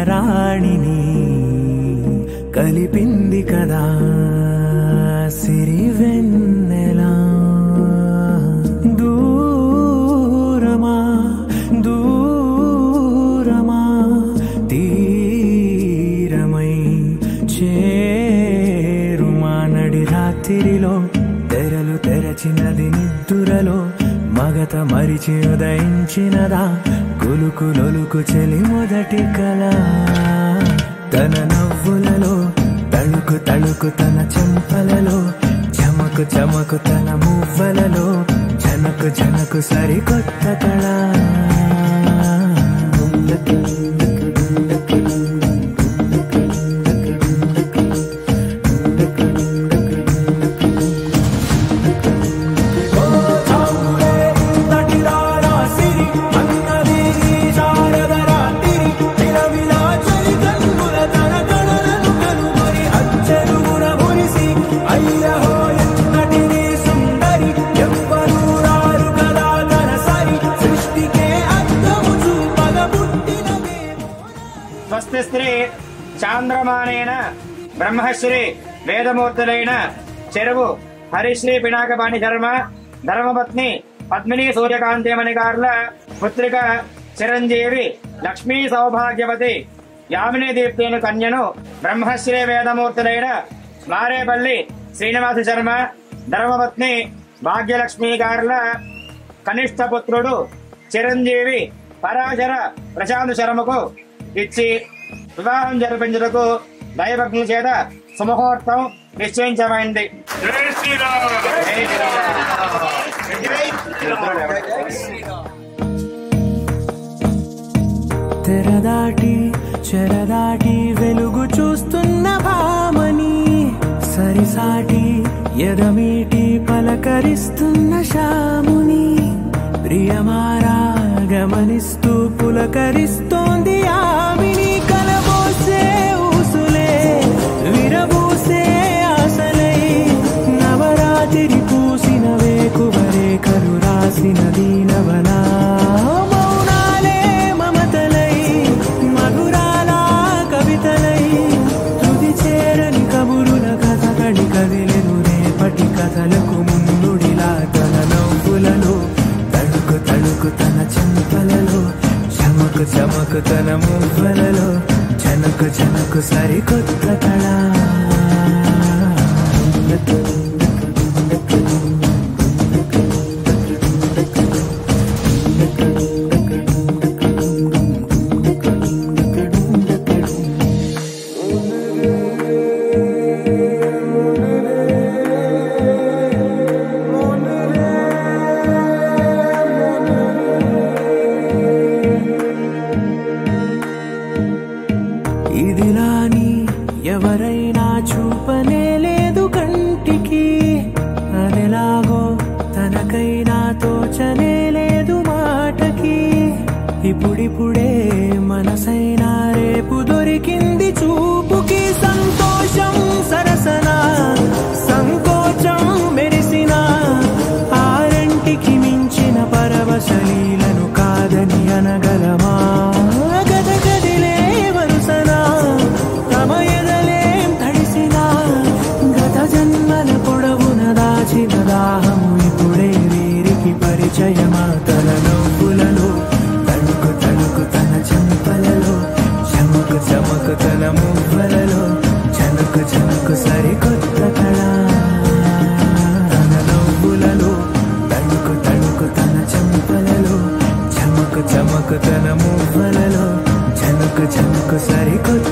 రాణిని కలిపింది కదా సిరి వెన్నెలా. దూరమా దూరమా తీరమై చేరుమా నడి రాత్రిలో తెరలు తెరచినది నిద్దురలో మగత మరిచి ఉదయించినదా కులుకు లొలుకు చెలి మొదటి కళ. తన నవ్వులలో తళుకు తళుకు తన చెంపలలో చమకు చమకు తన మువ్వలలో జనకు జనకు సరికొత్త కళ. స్వస్తి శ్రీ చాంద్రమానేన బ్రహ్మశ్రీ వేదమూర్తులైన చెరువు హరిశ్రీ పినాకపాణి శర్మ ధర్మపత్ని పద్మిని సూర్యకాంతిమణి గారుల పుత్రిక చిరంజీవి లక్ష్మీ సౌభాగ్యవతి యామిని దీప్తిని కన్యను బ్రహ్మశ్రీ వేదమూర్తులైన మారేపల్లి శ్రీనివాస శర్మ ధర్మపత్ని భాగ్యలక్ష్మి గారుల కనిష్ట పుత్రుడు చిరంజీవి పరాశర ప్రశాంత్ శర్మకు ఇచ్చి వివాహం జరిపించుటకు దైవజ్ఞ చేత సుముహూర్తం నిశ్చయించమైంది. తెరదాటి చెరదాటి వెలుగు చూస్తున్న భామని సరిసాటి ఎదమీటి పలకరిస్తున్న శాముని ప్రియమారా గమనిస్తూ పులకరిస్తోంది ఆవిని. కలబోసే ఊసులే విరబూసే ఆశలై నవరాత్రి పూసిన వేకువరే కలు రాసిన దీనవనా. మౌనాలే మమతలై మధురాల కవితలై తుది చేరని కబురుల కథ కడి కదిలెను రేపటి కథలకు ముందుడిలా. తన నవ్వులలో తళుకు తళుకు తన చెంపలలో చమకు చమకు తన మువ్వలలో జనకు జనకు సరికొత్త కళ. ఇదిలాని ఎవరైనా చూపనే లేదు కంటికి అదెలాగో తనకైనా తోచనే లేదు మాటకి. ఇప్పుడిప్పుడే మనసైనా రేపు దొరికింది చూపుకి. సంతోషం సరసన సంకోచం మెరిసిన ఆరంటికి మించిన పరవశలీలను కాదని అనగలమా. గద గదిలే వరుసనా తమ ఎదలేం తడిసినా గత జన్మల పొడవున దాచిన దాహము ఇప్పుడే వీరికి పరిచయమా. తన నవ్వులలో తణుకు తణుకు తన చెంపలలో చమకు చమకు తన మువ్వలలో జనకు జనకు సరికొత్త కళ. తన నవ్వులలో తణుకు తణుకు తన చెంపలలో చమకు చమకు తన మువ్వలలో జనకు జనకు సరికొత్త